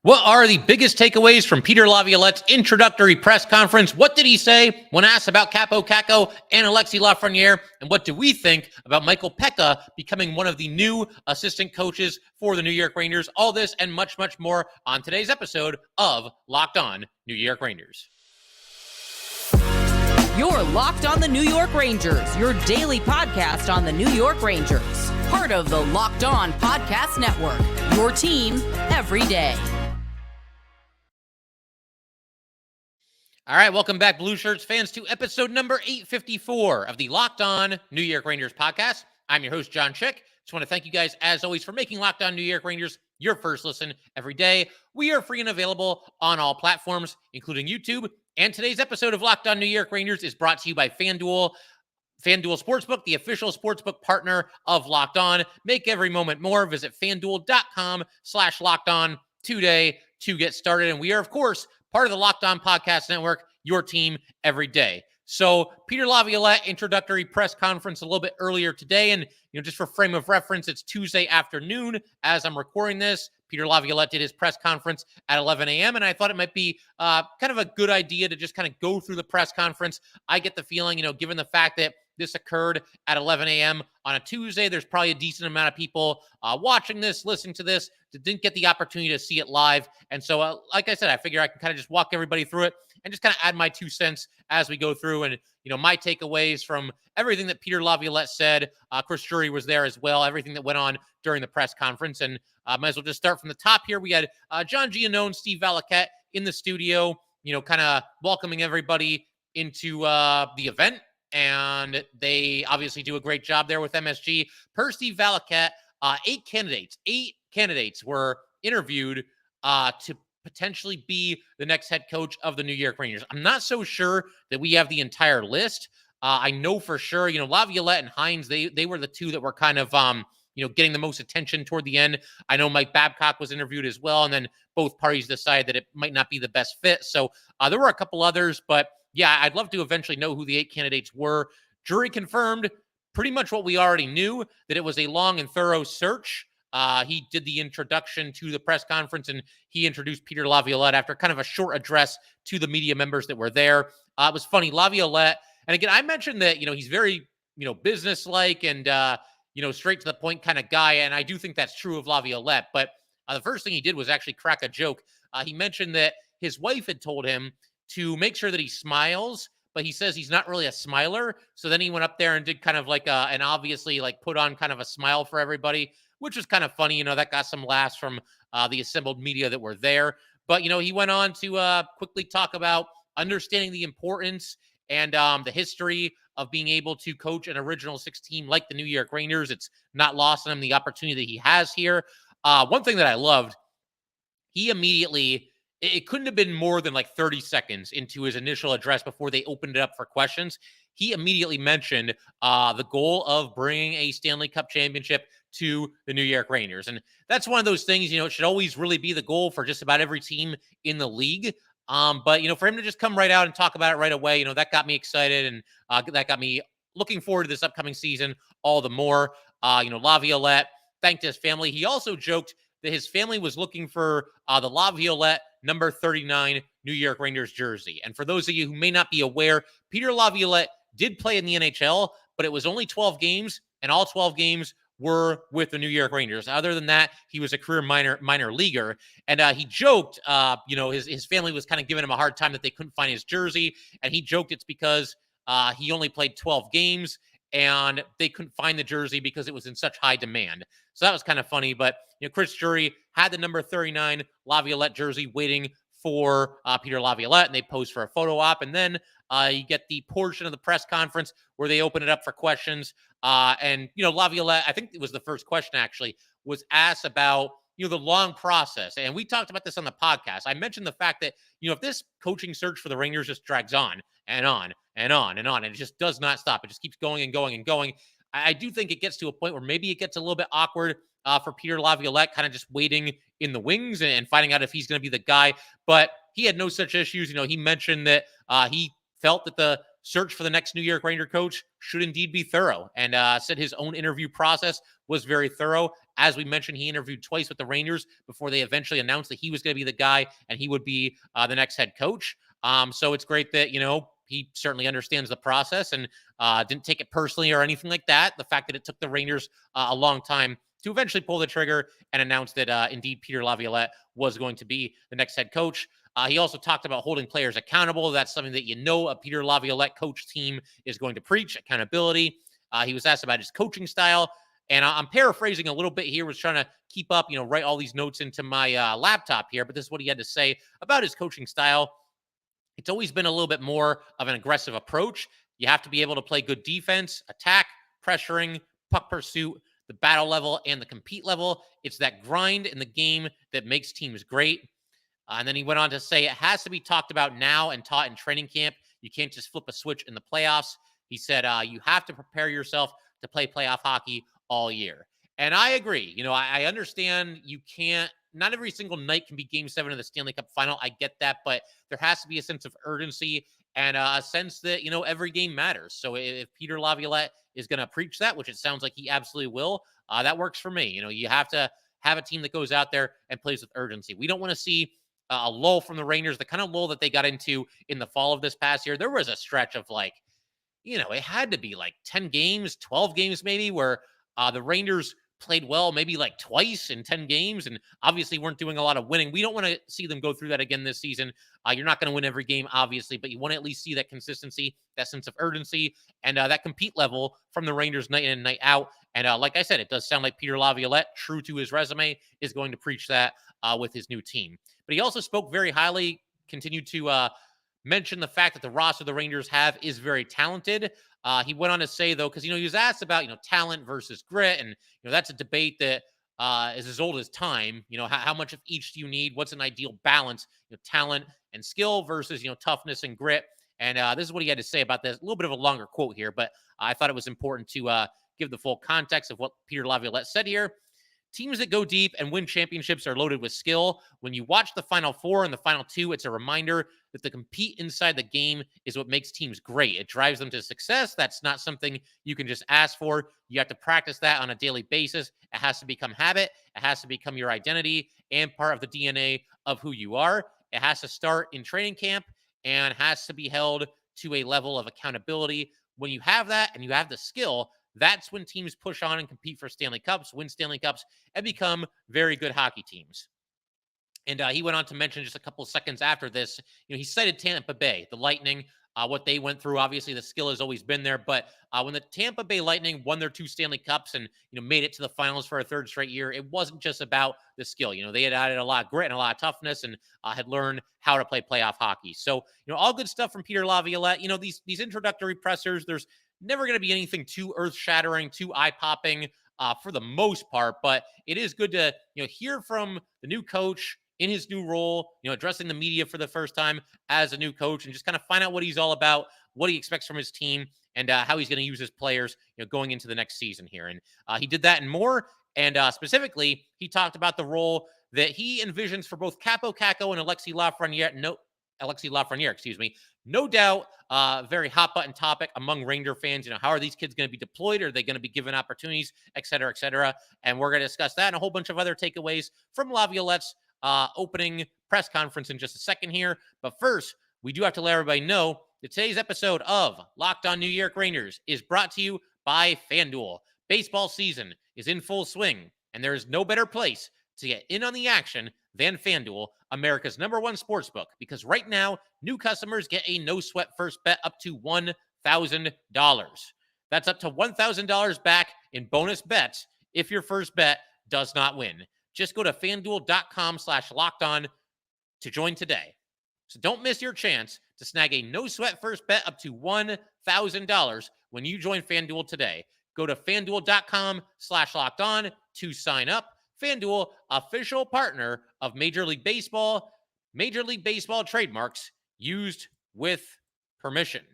What are the biggest takeaways from Peter Laviolette's introductory press conference? What did he say when asked about Kaapo, Kakko, and Alexis Lafreniere? And what do we think about Michael Peca becoming one of the new assistant coaches for the New York Rangers? All this and much, much more on today's episode of Locked On New York Rangers. You're Locked On the New York Rangers, your daily podcast on the New York Rangers. Part of the Locked On Podcast Network, your team every day. All right, welcome back, Blue Shirts fans, to episode number 854 of the Locked On New York Rangers podcast. I'm your host, John Chick. Just want to thank you guys, as always, for making Locked On New York Rangers your first listen every day. We are free and available on all platforms, including YouTube. And today's episode of Locked On New York Rangers is brought to you by FanDuel. FanDuel Sportsbook, the official sportsbook partner of Locked On. Make every moment more. Visit FanDuel.com/LockedOn today to get started. And we are, of course, part of the Locked On Podcast Network, your team every day. So Peter Laviolette introductory press conference a little bit earlier today. And, just for frame of reference, it's Tuesday afternoon as I'm recording this. Peter Laviolette did his press conference at 11 a.m. And I thought it might be kind of a good idea to just kind of go through the press conference. I get the feeling, given the fact that this occurred at 11 a.m. on a Tuesday, there's probably a decent amount of people watching this, listening to this, that didn't get the opportunity to see it live. And so, like I said, I figure I can kind of just walk everybody through it and just kind of add my 2 cents as we go through. And, my takeaways from everything that Peter Laviolette said. Chris Drury was there as well, everything that went on during the press conference. And might as well just start from the top here. We had John Giannone, Steve Valiquette in the studio, kind of welcoming everybody into the event. And they obviously do a great job there with MSG. Per Steve Valiquette, 8 candidates were interviewed to potentially be the next head coach of the New York Rangers. I'm not so sure that we have the entire list. I know for sure, Laviolette and Hines, they were the 2 that were kind of, getting the most attention toward the end. I know Mike Babcock was interviewed as well, and then both parties decided that it might not be the best fit. So there were a couple others, but yeah, I'd love to eventually know who the 8 candidates were. Jury confirmed pretty much what we already knew, that it was a long and thorough search. He did the introduction to the press conference, and he introduced Peter Laviolette after kind of a short address to the media members that were there. It was funny, Laviolette, and again, I mentioned that, he's very, business-like and, straight to the point kind of guy, and I do think that's true of Laviolette, but the first thing he did was actually crack a joke. He mentioned that his wife had told him to make sure that he smiles, but he says he's not really a smiler. So then he went up there and did kind of like and obviously like put on kind of a smile for everybody, which was kind of funny. That got some laughs from the assembled media that were there. But, he went on to quickly talk about understanding the importance and the history of being able to coach an original 6 team like the New York Rangers. It's not lost on him the opportunity that he has here. One thing that I loved, he immediately, it couldn't have been more than like 30 seconds into his initial address before they opened it up for questions. He immediately mentioned the goal of bringing a Stanley Cup championship to the New York Rangers. And that's one of those things, it should always really be the goal for just about every team in the league. But, for him to just come right out and talk about it right away, that got me excited. And that got me looking forward to this upcoming season all the more. Laviolette thanked his family. He also joked that his family was looking for the Laviolette number 39 New York Rangers jersey. And for those of you who may not be aware, Peter Laviolette did play in the NHL, but it was only 12 games, and all 12 games were with the New York Rangers. Other than that, he was a career minor leaguer. And he joked, his family was kind of giving him a hard time that they couldn't find his jersey. And he joked it's because he only played 12 games and they couldn't find the jersey because it was in such high demand. So that was kind of funny. But, Chris Drury had the number 39 Laviolette jersey waiting for Peter Laviolette, and they posed for a photo op. And then you get the portion of the press conference where they open it up for questions. And Laviolette, I think it was the first question actually, was asked about, the long process. And we talked about this on the podcast. I mentioned the fact that, if this coaching search for the Rangers just drags on and on and on and on, and it just does not stop, it just keeps going and going and going, I do think it gets to a point where maybe it gets a little bit awkward for Peter Laviolette, kind of just waiting in the wings and finding out if he's going to be the guy. But he had no such issues. He mentioned that he felt that the search for the next New York Ranger coach should indeed be thorough, and said his own interview process was very thorough. As we mentioned, he interviewed twice with the Rangers before they eventually announced that he was going to be the guy and he would be the next head coach. So it's great that, he certainly understands the process and didn't take it personally or anything like that. The fact that it took the Rangers a long time to eventually pull the trigger and announce that indeed Peter Laviolette was going to be the next head coach. He also talked about holding players accountable. That's something that a Peter Laviolette coach team is going to preach, accountability. He was asked about his coaching style. And I'm paraphrasing a little bit here, was trying to keep up, write all these notes into my laptop here. But this is what he had to say about his coaching style. It's always been a little bit more of an aggressive approach. You have to be able to play good defense, attack, pressuring, puck pursuit, the battle level, and the compete level. It's that grind in the game that makes teams great. And then he went on to say it has to be talked about now and taught in training camp. You can't just flip a switch in the playoffs. He said you have to prepare yourself to play playoff hockey all year. And I agree. I understand you can't, not every single night can be game 7 of the Stanley Cup final. I get that, but there has to be a sense of urgency and a sense that, every game matters. So if Peter Laviolette is going to preach that, which it sounds like he absolutely will, that works for me. You have to have a team that goes out there and plays with urgency. We don't want to see a lull from the Rangers, the kind of lull that they got into in the fall of this past year. There was a stretch of it had to be 10 games, 12 games maybe, where the Rangers played well maybe twice in 10 games and obviously weren't doing a lot of winning. We don't want to see them go through that again this season. You're not going to win every game, obviously, but you want to at least see that consistency, that sense of urgency, and that compete level from the Rangers night in and night out. And like I said, it does sound like Peter Laviolette, true to his resume, is going to preach that with his new team. But he also spoke very highly, continued to mention the fact that the roster the Rangers have is very talented. He went on to say, though, because, he was asked about, talent versus grit. And, that's a debate that is as old as time. How much of each do you need? What's an ideal balance? Talent and skill versus, toughness and grit. And this is what he had to say about this. A little bit of a longer quote here, but I thought it was important to give the full context of what Peter Laviolette said here. Teams that go deep and win championships are loaded with skill. When you watch the Final Four and the Final Two, it's a reminder that the compete inside the game is what makes teams great. It drives them to success. That's not something you can just ask for. You have to practice that on a daily basis. It has to become habit. It has to become your identity and part of the DNA of who you are. It has to start in training camp and has to be held to a level of accountability. When you have that and you have the skill, that's when teams push on and compete for Stanley Cups, win Stanley Cups, and become very good hockey teams. And he went on to mention just a couple of seconds after this, he cited Tampa Bay, the Lightning, what they went through. Obviously, the skill has always been there. But when the Tampa Bay Lightning won their 2 Stanley Cups and, made it to the finals for a 3rd straight year, it wasn't just about the skill. They had added a lot of grit and a lot of toughness and had learned how to play playoff hockey. So, all good stuff from Peter Laviolette. These introductory pressers, there's never going to be anything too earth-shattering, too eye-popping for the most part, but it is good to hear from the new coach in his new role, addressing the media for the first time as a new coach, and just kind of find out what he's all about, what he expects from his team, and how he's going to use his players going into the next season here. And he did that and more, and specifically, he talked about the role that he envisions for both Kaapo, Kakko, and Alexis Lafreniere, excuse me. No doubt, very hot button topic among Ranger fans. How are these kids going to be deployed? Are they going to be given opportunities, et cetera, et cetera? And we're going to discuss that and a whole bunch of other takeaways from Laviolette's opening press conference in just a second here. But first, we do have to let everybody know that today's episode of Locked On New York Rangers is brought to you by FanDuel. Baseball season is in full swing, and there is no better place to get in on the action than FanDuel, America's #1 sportsbook, because right now, new customers get a no-sweat first bet up to $1,000. That's up to $1,000 back in bonus bets if your first bet does not win. Just go to FanDuel.com/lockedon to join today. So don't miss your chance to snag a no-sweat first bet up to $1,000 when you join FanDuel today. Go to FanDuel.com/lockedon to sign up. FanDuel, official partner of Major League Baseball. Major League Baseball trademarks used with permission.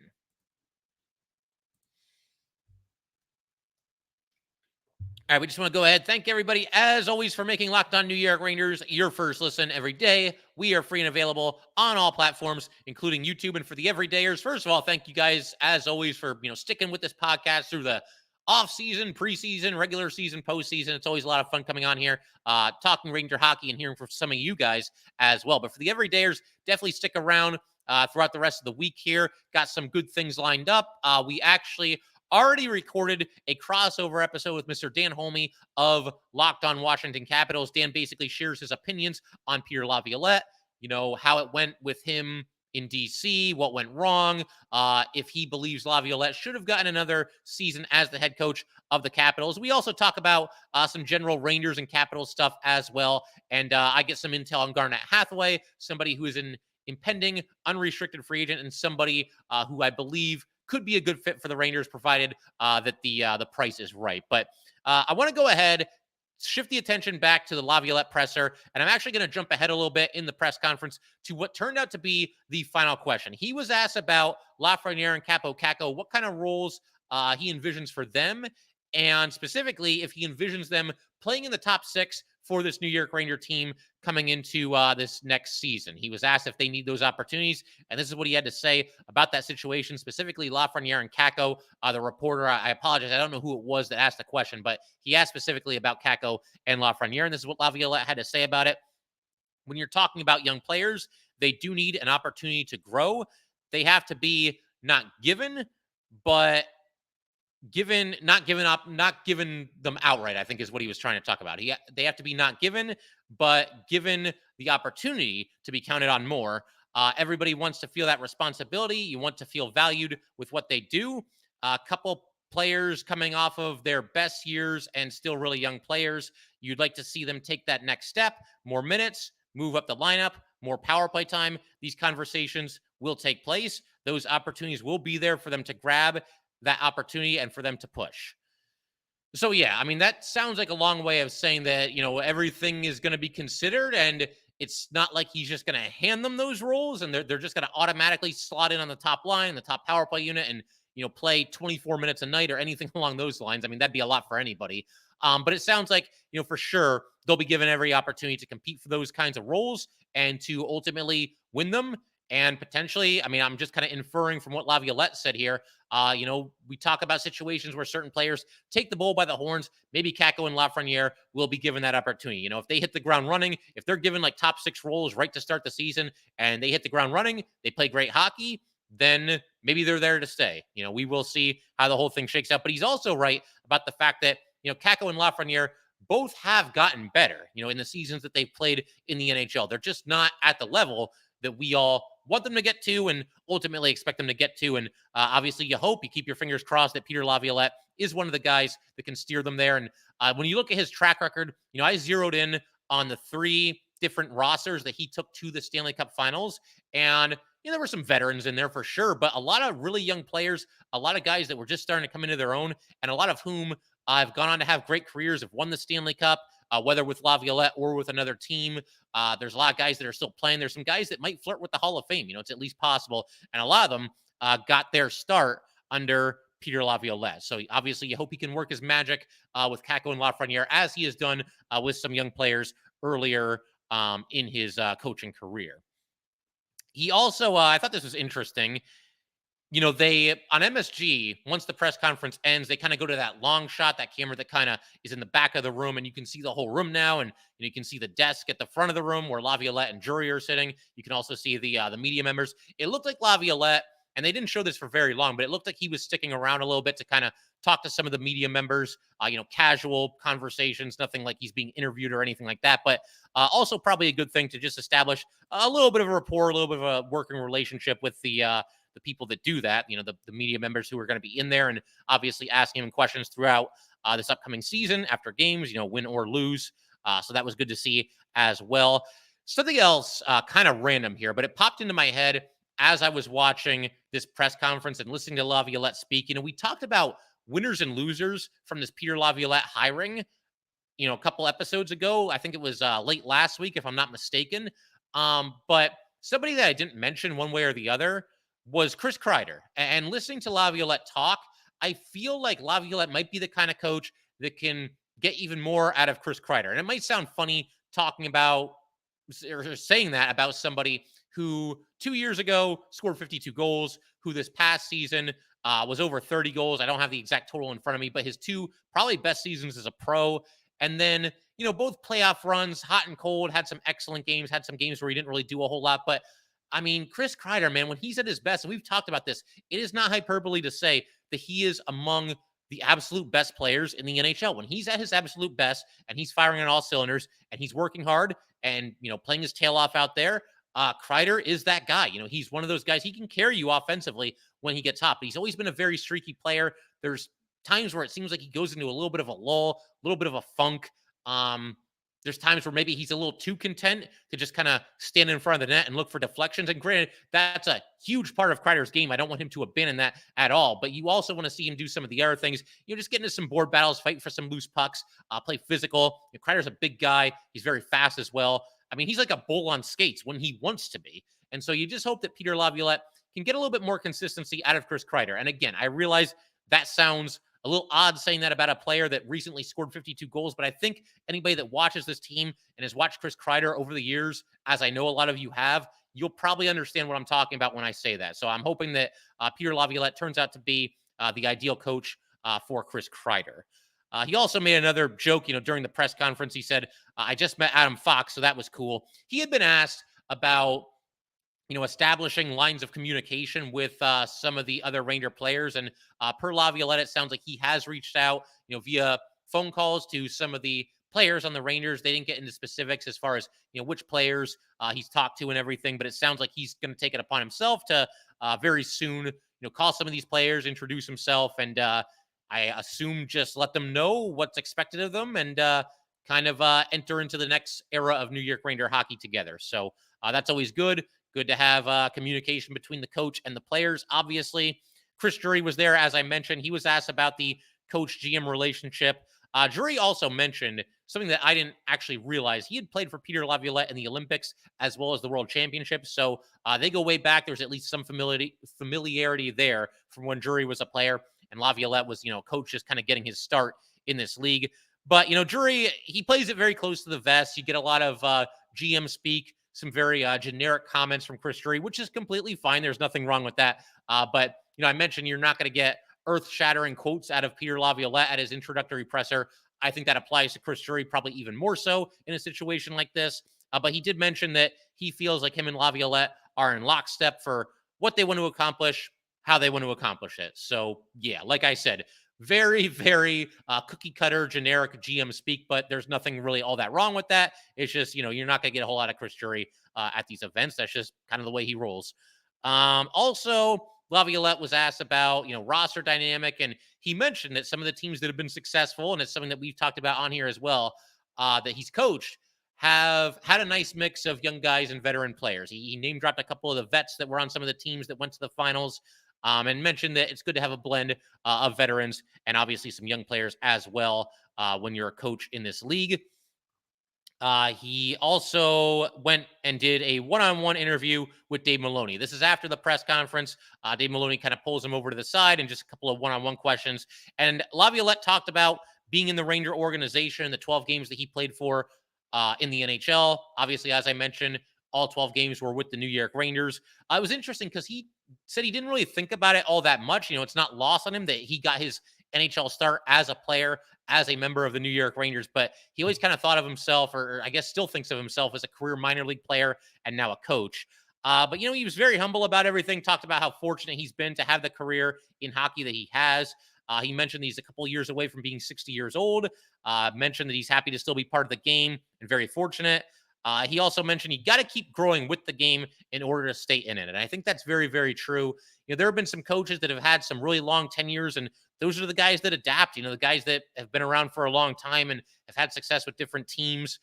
All right, we just want to go ahead. Thank everybody, as always, for making Locked On New York Rangers your first listen every day. We are free and available on all platforms, including YouTube. And for the everydayers, first of all, thank you guys, as always, for sticking with this podcast through the off-season, preseason, regular season, postseason. It's always a lot of fun coming on here, talking Ranger hockey and hearing from some of you guys as well. But for the everydayers, definitely stick around throughout the rest of the week here. Got some good things lined up. We actually already recorded a crossover episode with Mr. Dan Holme of Locked On Washington Capitals. Dan basically shares his opinions on Peter Laviolette, how it went with him in DC, what went wrong, if he believes Laviolette should have gotten another season as the head coach of the Capitals. We also talk about some general Rangers and Capitals stuff as well, and I get some intel on Garnet Hathaway, somebody who is an impending unrestricted free agent and somebody who I believe could be a good fit for the Rangers, provided that the price is right. But I want to go ahead, shift the attention back to the Laviolette presser, and I'm actually going to jump ahead a little bit in the press conference to what turned out to be the final question. He was asked about Lafreniere and Kakko, what kind of roles he envisions for them, and specifically if he envisions them playing in the top six for this New York Ranger team coming into this next season. He was asked if they need those opportunities, and this is what he had to say about that situation, specifically Lafreniere and Kakko. The reporter, I apologize, I don't know who it was that asked the question, but he asked specifically about Kakko and Lafreniere, and this is what Laviolette had to say about it. When you're talking about young players, they do need an opportunity to grow. They have to be not given, but not given them outright, I think is what he was trying to talk about. They have to be not given, but given the opportunity to be counted on more. Everybody wants to feel that responsibility. You want to feel valued with what they do. A couple players coming off of their best years and still really young players, you'd like to see them take that next step, more minutes, move up the lineup, more power play time. These conversations will take place. Those opportunities will be there for them to grab that opportunity and for them to push. So, yeah, I mean, that sounds like a long way of saying that, everything is going to be considered, and it's not like he's just going to hand them those roles and they're just going to automatically slot in on the top line, the top power play unit, and, play 24 minutes a night or anything along those lines. I mean, that'd be a lot for anybody. But it sounds like, for sure, they'll be given every opportunity to compete for those kinds of roles and to ultimately win them. And potentially, I mean, I'm just kind of inferring from what Laviolette said here. We talk about situations where certain players take the bull by the horns. Maybe Kakko and Lafreniere will be given that opportunity. If they hit the ground running, if they're given like top six roles right to start the season and they hit the ground running, they play great hockey, then maybe they're there to stay. We will see how the whole thing shakes out. But he's also right about the fact that, Kakko and Lafreniere both have gotten better, in the seasons that they've played in the NHL. They're just not at the level that we all want them to get to and ultimately expect them to get to. And obviously you keep your fingers crossed that Peter Laviolette is one of the guys that can steer them there. And when you look at his track record, I zeroed in on the 3 different rosters that he took to the Stanley Cup finals. And there were some veterans in there for sure, but a lot of really young players, a lot of guys that were just starting to come into their own, and a lot of whom have gone on to have great careers, have won the Stanley Cup, whether with Laviolette or with another team. There's a lot of guys that are still playing. There's some guys that might flirt with the Hall of Fame. It's at least possible. And a lot of them got their start under Peter Laviolette. So obviously you hope he can work his magic with Kakko and Lafreniere, as he has done with some young players earlier in his coaching career. He also, I thought this was interesting. They on MSG, once the press conference ends, they kind of go to that long shot, that camera that kind of is in the back of the room, and you can see the whole room now, and you can see the desk at the front of the room where Laviolette and Drury are sitting. You can also see the media members. It looked like Laviolette, and they didn't show this for very long, but it looked like he was sticking around a little bit to kind of talk to some of the media members, casual conversations, nothing like he's being interviewed or anything like that, but also probably a good thing to just establish a little bit of a rapport, a little bit of a working relationship with the people that do that, the media members who are going to be in there and obviously asking him questions throughout this upcoming season after games, win or lose. So that was good to see as well. Something else kind of random here, but it popped into my head as I was watching this press conference and listening to Laviolette speak. We talked about winners and losers from this Peter Laviolette hiring, a couple episodes ago. I think it was late last week, if I'm not mistaken. But somebody that I didn't mention one way or the other was Chris Kreider. And listening to Laviolette talk, I feel like Laviolette might be the kind of coach that can get even more out of Chris Kreider. And it might sound funny talking about or saying that about somebody who 2 years ago scored 52 goals, who this past season was over 30 goals. I don't have the exact total in front of me, but his two probably best seasons as a pro. And then, both playoff runs, hot and cold, had some excellent games, had some games where he didn't really do a whole lot. But I mean, Chris Kreider, man, when he's at his best, and we've talked about this, it is not hyperbole to say that he is among the absolute best players in the NHL. When he's at his absolute best and he's firing on all cylinders and he's working hard and, playing his tail off out there, Kreider is that guy. He's one of those guys. He can carry you offensively when he gets hot, but he's always been a very streaky player. There's times where it seems like he goes into a little bit of a lull, a little bit of a funk. There's times where maybe he's a little too content to just kind of stand in front of the net and look for deflections. And granted, that's a huge part of Kreider's game. I don't want him to abandon that at all. But you also want to see him do some of the other things. Just get into some board battles, fight for some loose pucks, play physical. Kreider's a big guy. He's very fast as well. I mean, he's like a bull on skates when he wants to be. And so you just hope that Peter Laviolette can get a little bit more consistency out of Chris Kreider. And again, I realize that sounds a little odd saying that about a player that recently scored 52 goals, but I think anybody that watches this team and has watched Chris Kreider over the years, as I know a lot of you have, you'll probably understand what I'm talking about when I say that. So I'm hoping that Peter Laviolette turns out to be the ideal coach for Chris Kreider. He also made another joke, during the press conference. He said, I just met Adam Fox, so that was cool. He had been asked about establishing lines of communication with some of the other Ranger players. And per Laviolette, it sounds like he has reached out, via phone calls to some of the players on the Rangers. They didn't get into specifics as far as, which players he's talked to and everything, but it sounds like he's going to take it upon himself to very soon, call some of these players, introduce himself, and I assume just let them know what's expected of them and kind of enter into the next era of New York Ranger hockey together. So that's always good. Good to have communication between the coach and the players. Obviously, Chris Drury was there, as I mentioned. He was asked about the coach-GM relationship. Drury also mentioned something that I didn't actually realize. He had played for Peter Laviolette in the Olympics as well as the World Championship. So they go way back. There's at least some familiarity there from when Drury was a player and Laviolette was, coach just kind of getting his start in this league. But, Drury, he plays it very close to the vest. You get a lot of GM speak, some very generic comments from Chris Drury, which is completely fine. There's nothing wrong with that. But, I mentioned you're not going to get earth-shattering quotes out of Peter Laviolette at his introductory presser. I think that applies to Chris Drury probably even more so in a situation like this. But he did mention that he feels like him and Laviolette are in lockstep for what they want to accomplish, how they want to accomplish it. So, yeah, like I said, very, very cookie cutter, generic GM speak, but there's nothing really all that wrong with that. It's just, you're not going to get a whole lot of Chris Drury at these events. That's just kind of the way he rolls. Also, Laviolette was asked about, roster dynamic, and he mentioned that some of the teams that have been successful, and it's something that we've talked about on here as well, that he's coached, have had a nice mix of young guys and veteran players. He name dropped a couple of the vets that were on some of the teams that went to the finals. And mentioned that it's good to have a blend of veterans and obviously some young players as well when you're a coach in this league. He also went and did a one-on-one interview with Dave Maloney. This is after the press conference. Dave Maloney kind of pulls him over to the side and just a couple of one-on-one questions. And Laviolette talked about being in the Ranger organization, the 12 games that he played for in the NHL. Obviously, as I mentioned, all 12 games were with the New York Rangers. It was interesting because he said he didn't really think about it all that much. It's not lost on him that he got his NHL start as a player, as a member of the New York Rangers, but he always kind of thought of himself, or I guess still thinks of himself as a career minor league player and now a coach. But, he was very humble about everything, talked about how fortunate he's been to have the career in hockey that he has. He mentioned he's a couple years away from being 60 years old, mentioned that he's happy to still be part of the game and very fortunate. He also mentioned you got to keep growing with the game in order to stay in it. And I think that's very, very true. There have been some coaches that have had some really long tenures, and those are the guys that adapt, the guys that have been around for a long time and have had success with different teams.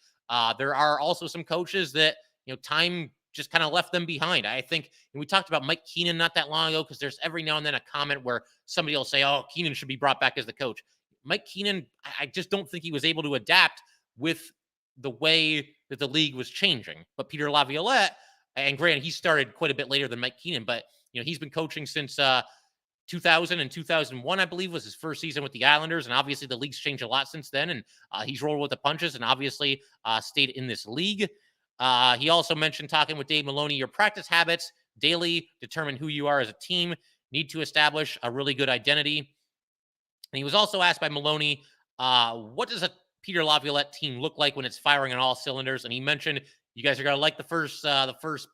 There are also some coaches that, time just kind of left them behind. I think we talked about Mike Keenan not that long ago, because there's every now and then a comment where somebody will say, oh, Keenan should be brought back as the coach. Mike Keenan, I just don't think he was able to adapt with the way that the league was changing. But Peter Laviolette, and granted, he started quite a bit later than Mike Keenan, but he's been coaching since 2000 and 2001, I believe, was his first season with the Islanders. And obviously the league's changed a lot since then. And he's rolled with the punches and obviously stayed in this league. He also mentioned talking with Dave Maloney, your practice habits daily determine who you are as a team, need to establish a really good identity. And he was also asked by Maloney, what does a Peter Laviolette team look like when it's firing on all cylinders? And he mentioned, you guys are going to like the first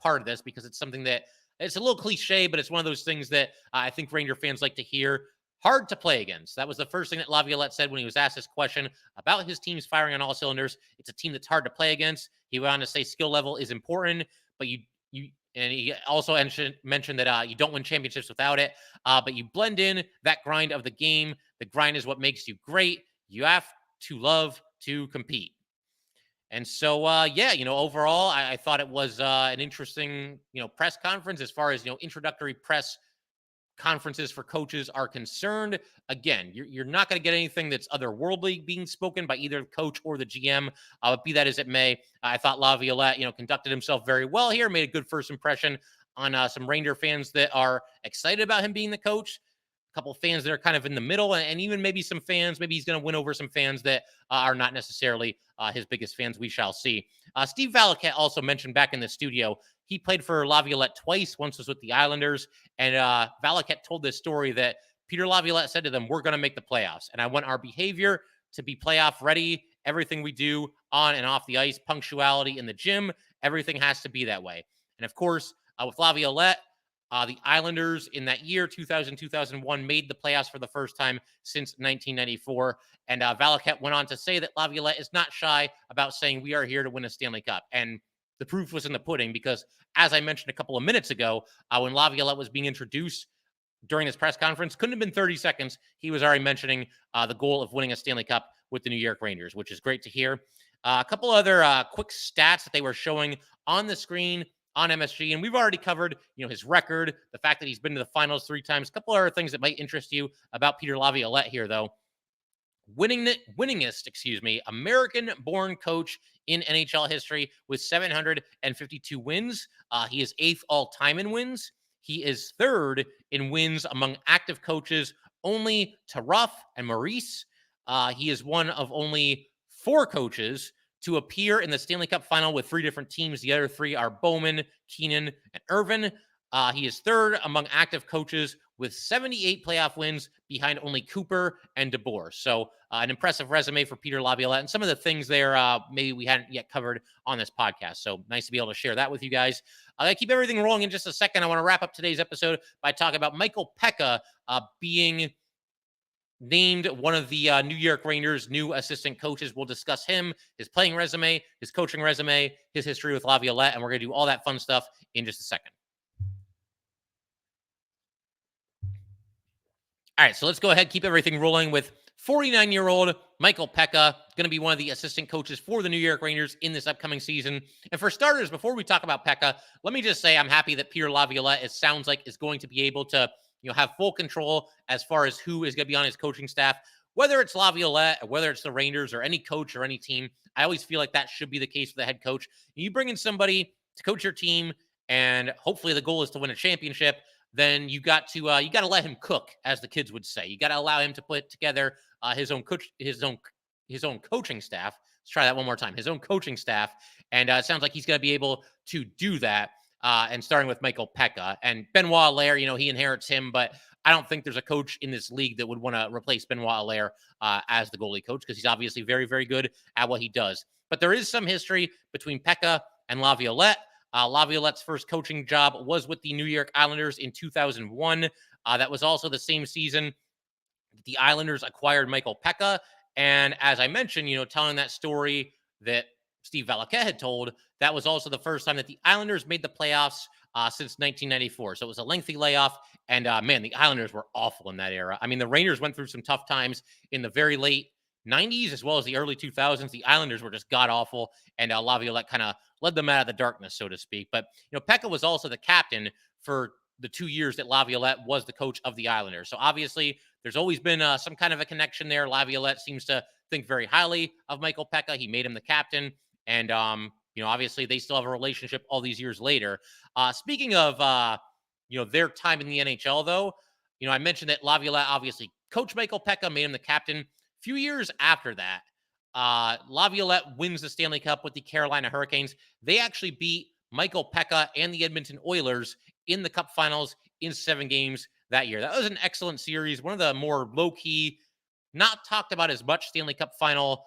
part of this because it's something that it's a little cliche, but it's one of those things that I think Ranger fans like to hear. Hard to play against. That was the first thing that Laviolette said when he was asked this question about his team's firing on all cylinders. It's a team that's hard to play against. He went on to say skill level is important, but and he also mentioned that you don't win championships without it, but you blend in that grind of the game. The grind is what makes you great. You have to love to compete. And so, overall, I thought it was an interesting, press conference as far as, introductory press conferences for coaches are concerned. Again, you're not going to get anything that's otherworldly being spoken by either the coach or the GM. Be that as it may, I thought Laviolette, conducted himself very well here, made a good first impression on some Ranger fans that are excited about him being the coach. Couple of fans that are kind of in the middle, and even maybe some fans, maybe he's going to win over some fans that are not necessarily his biggest fans. We shall see. Steve Valiquette also mentioned back in the studio, he played for Laviolette twice. Once was with the Islanders, and Valiquette told this story that Peter Laviolette said to them, we're going to make the playoffs, and I want our behavior to be playoff ready. Everything we do on and off the ice, punctuality in the gym, everything has to be that way. And of course, with Laviolette, the Islanders in that year, 2000-2001, made the playoffs for the first time since 1994. And Valiquette went on to say that Laviolette is not shy about saying we are here to win a Stanley Cup. And the proof was in the pudding because, as I mentioned a couple of minutes ago, when Laviolette was being introduced during this press conference, couldn't have been 30 seconds. He was already mentioning the goal of winning a Stanley Cup with the New York Rangers, which is great to hear. A couple other quick stats that they were showing on the screen on MSG, and we've already covered, his record, the fact that he's been to the finals 3 times. A couple other things that might interest you about Peter Laviolette here, though. Winningest, American-born coach in NHL history with 752 wins. He is 8th all-time in wins. He is 3rd in wins among active coaches, only to Ruff and Maurice. He is one of only 4 coaches to appear in the Stanley Cup final with 3 different teams. The other 3 are Bowman, Keenan, and Irvin. He is 3rd among active coaches with 78 playoff wins behind only Cooper and DeBoer. So an impressive resume for Peter Laviolette, and some of the things there maybe we hadn't yet covered on this podcast. So nice to be able to share that with you guys. I keep everything rolling in just a second. I want to wrap up today's episode by talking about Michael Peca being named one of the New York Rangers' new assistant coaches. We'll discuss him, his playing resume, his coaching resume, his history with Laviolette, and we're going to do all that fun stuff in just a second. All right, so let's go ahead, keep everything rolling with 49-year-old Michael Peca, going to be one of the assistant coaches for the New York Rangers in this upcoming season. And for starters, before we talk about Peca, let me just say I'm happy that Peter Laviolette, it sounds like, is going to be able to have full control as far as who is going to be on his coaching staff, whether it's Laviolette or whether it's the Rangers or any coach or any team. I always feel like that should be the case for the head coach. You bring in somebody to coach your team, and hopefully the goal is to win a championship. Then you got to let him cook, as the kids would say. You got to allow him to put together his own coaching staff. Let's try that one more time. His own coaching staff, and it sounds like he's going to be able to do that. And starting with Michael Peca and Benoit Allaire, he inherits him, but I don't think there's a coach in this league that would want to replace Benoit Allaire as the goalie coach, because he's obviously very, very good at what he does. But there is some history between Peca and Laviolette. Laviolette's first coaching job was with the New York Islanders in 2001. That was also the same season the Islanders acquired Michael Peca. And as I mentioned, telling that story that Steve Valiquette had told, that was also the first time that the Islanders made the playoffs since 1994. So it was a lengthy layoff. And man, the Islanders were awful in that era. I mean, the Rangers went through some tough times in the very late 90s as well as the early 2000s. The Islanders were just god awful, and Laviolette kind of led them out of the darkness, so to speak. But Peca was also the captain for the 2 years that Laviolette was the coach of the Islanders. So obviously, there's always been some kind of a connection there. Laviolette seems to think very highly of Michael Peca. He made him the captain, and obviously they still have a relationship all these years later. Speaking of their time in the NHL, though, I mentioned that Laviolette obviously coached Michael Peca, made him the captain. A few years after that, Laviolette wins the Stanley Cup with the Carolina Hurricanes. They actually beat Michael Peca and the Edmonton Oilers in the Cup Finals in 7 games that year. That was an excellent series, one of the more low-key, not talked about as much Stanley Cup Final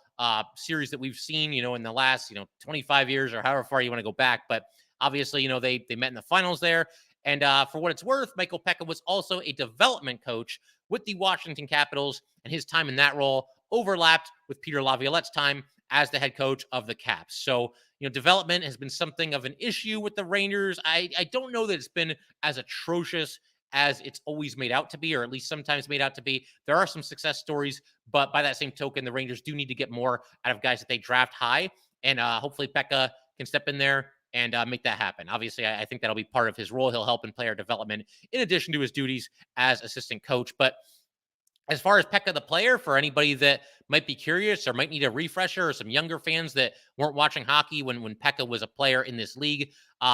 series that we've seen, in the last, 25 years or however far you want to go back. But obviously, they met in the finals there. And for what it's worth, Michael Peca was also a development coach with the Washington Capitals, and his time in that role overlapped with Peter Laviolette's time as the head coach of the Caps. So, development has been something of an issue with the Rangers. I don't know that it's been as atrocious as it's always made out to be, or at least sometimes made out to be. There are some success stories, but by that same token, the Rangers do need to get more out of guys that they draft high, and hopefully Peca can step in there and make that happen. Obviously, I think that'll be part of his role. He'll help in player development in addition to his duties as assistant coach. But as far as Peca the player, for anybody that might be curious or might need a refresher, or some younger fans that weren't watching hockey when Peca was a player in this league,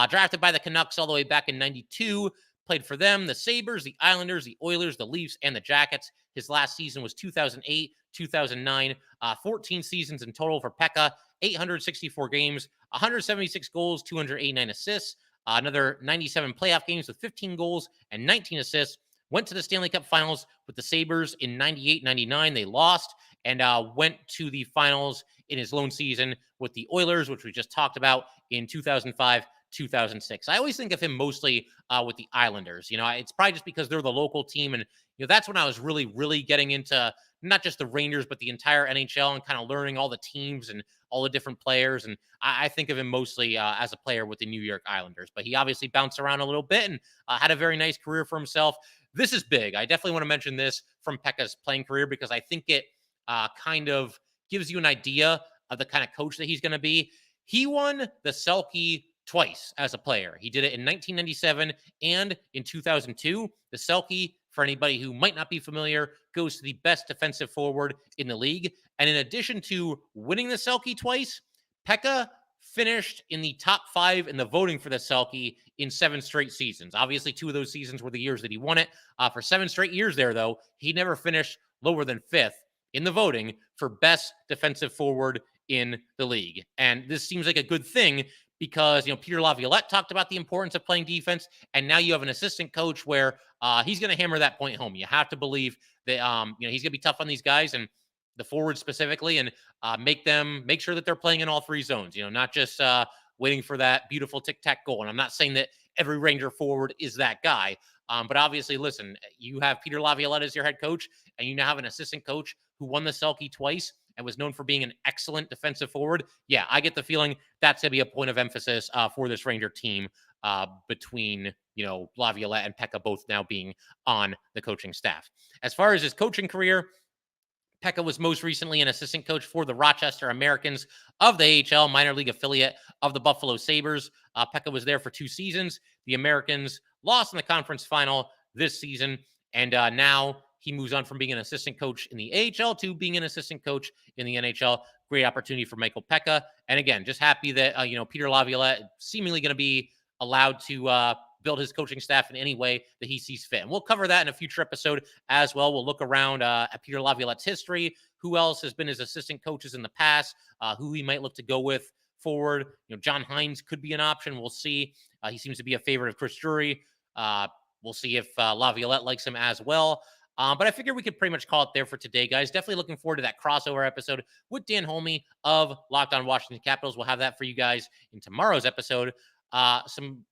drafted by the Canucks all the way back in 92, played for them, the Sabres, the Islanders, the Oilers, the Leafs, and the Jackets. His last season was 2008, 2009, 14 seasons in total for Peca, 864 games, 176 goals, 289 assists, another 97 playoff games with 15 goals and 19 assists. Went to the Stanley Cup Finals with the Sabres in 98-99. They lost, and went to the finals in his lone season with the Oilers, which we just talked about, in 2005-2006. I always think of him mostly with the Islanders. It's probably just because they're the local team, and that's when I was really, really getting into not just the Rangers, but the entire NHL, and kind of learning all the teams and all the different players. And I think of him mostly as a player with the New York Islanders. But he obviously bounced around a little bit and had a very nice career for himself. This is big. I definitely want to mention this from Peca's playing career, because I think it kind of gives you an idea of the kind of coach that he's going to be. He won the Selke twice as a player. He did it in 1997 and in 2002. The Selke, for anybody who might not be familiar, goes to the best defensive forward in the league. And in addition to winning the Selke twice, Peca finished in the top 5 in the voting for the Selke in 7 straight seasons. Obviously, 2 of those seasons were the years that he won it. For 7 straight years there, though, he never finished lower than 5th in the voting for best defensive forward in the league. And this seems like a good thing, because, Peter Laviolette talked about the importance of playing defense, and now you have an assistant coach where he's going to hammer that point home. You have to believe that, he's going to be tough on these guys, and the forwards specifically, and make sure that they're playing in all 3 zones, not just waiting for that beautiful tic-tac goal. And I'm not saying that every Ranger forward is that guy, but obviously, listen, you have Peter Laviolette as your head coach, and you now have an assistant coach who won the Selke twice and was known for being an excellent defensive forward. Yeah, I get the feeling that's going to be a point of emphasis for this Ranger team, between, Laviolette and Peca both now being on the coaching staff. As far as his coaching career, Peca was most recently an assistant coach for the Rochester Americans of the AHL, minor league affiliate of the Buffalo Sabres. Peca was there for 2 seasons. The Americans lost in the conference final this season, and now he moves on from being an assistant coach in the AHL to being an assistant coach in the NHL. Great opportunity for Michael Peca. And again, just happy that, Peter Laviolette seemingly going to be allowed to build his coaching staff in any way that he sees fit. And we'll cover that in a future episode as well. We'll look around at Peter Laviolette's history, who else has been his assistant coaches in the past, who he might look to go with forward. John Hines could be an option. We'll see. He seems to be a favorite of Chris Drury. We'll see if Laviolette likes him as well. But I figure we could pretty much call it there for today, guys. Definitely looking forward to that crossover episode with Dan Holme of Locked On Washington Capitals. We'll have that for you guys in tomorrow's episode. Some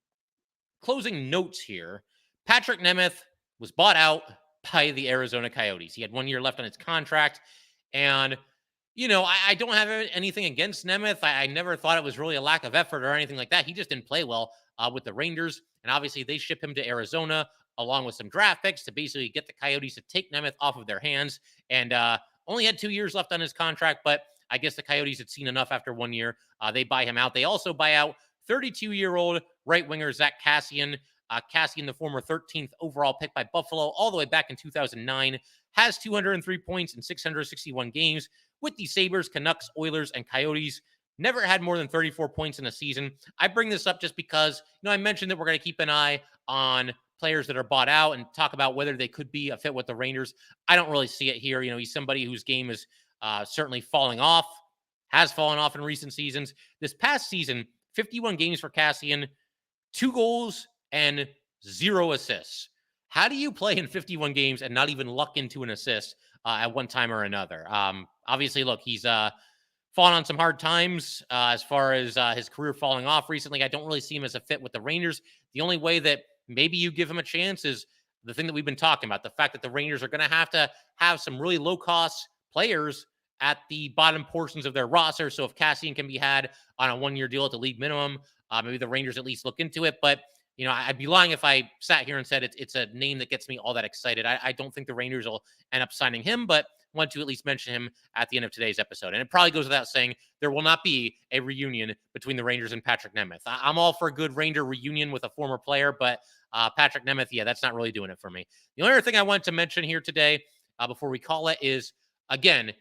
closing notes here. Patrick Nemeth was bought out by the Arizona Coyotes. He had 1 year left on his contract. And, I don't have anything against Nemeth. I never thought it was really a lack of effort or anything like that. He just didn't play well with the Rangers. And obviously they ship him to Arizona along with some draft picks to basically get the Coyotes to take Nemeth off of their hands. And only had 2 years left on his contract, but I guess the Coyotes had seen enough after 1 year. They buy him out. They also buy out 32-year-old right winger Zach Kassian. Kassian, the former 13th overall pick by Buffalo, all the way back in 2009, has 203 points in 661 games with the Sabres, Canucks, Oilers, and Coyotes. never had more than 34 points in a season. I bring this up just because, I mentioned that we're going to keep an eye on players that are bought out and talk about whether they could be a fit with the Rangers. I don't really see it here. He's somebody whose game is certainly falling off, has fallen off in recent seasons. This past season, 51 games for Kassian, 2 goals and 0 assists. How do you play in 51 games and not even luck into an assist at one time or another? Obviously, look, he's fallen on some hard times as far as his career falling off recently. I don't really see him as a fit with the Rangers. The only way that maybe you give him a chance is the thing that we've been talking about, the fact that the Rangers are going to have some really low-cost players at the bottom portions of their roster. So if Kassian can be had on a 1-year deal at the league minimum, maybe the Rangers at least look into it. But, I'd be lying if I sat here and said it's a name that gets me all that excited. I don't think the Rangers will end up signing him, but want to at least mention him at the end of today's episode. And it probably goes without saying, there will not be a reunion between the Rangers and Patrick Nemeth. I'm all for a good Ranger reunion with a former player, but Patrick Nemeth, that's not really doing it for me. The only other thing I wanted to mention here today before we call it is, again,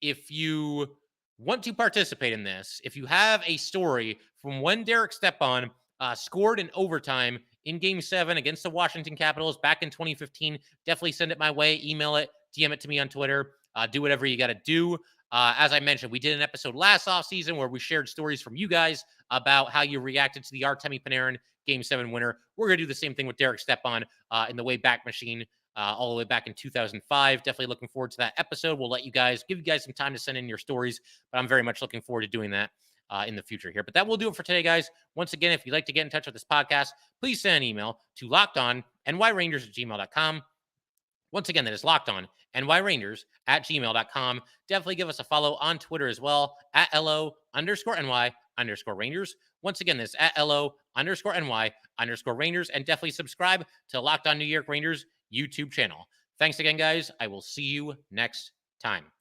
if you want to participate in this, if you have a story from when Derek Stepan scored in overtime in Game 7 against the Washington Capitals back in 2015, definitely send it my way, email it, DM it to me on Twitter, do whatever you got to do. As I mentioned, we did an episode last offseason where we shared stories from you guys about how you reacted to the Artemi Panarin Game 7 winner. We're going to do the same thing with Derek Stepan in the Wayback Machine all the way back in 2005. Definitely looking forward to that episode. We'll give you guys some time to send in your stories, but I'm very much looking forward to doing that in the future here. But that will do it for today, guys. Once again, if you'd like to get in touch with this podcast, please send an email to lockedonnyrangers@gmail.com. Once again, that is lockedonnyrangers@gmail.com. Definitely give us a follow on Twitter as well, @LO_NY_Rangers. Once again, this @LO_NY_Rangers. And definitely subscribe to Locked On New York Rangers YouTube channel. Thanks again, guys. I will see you next time.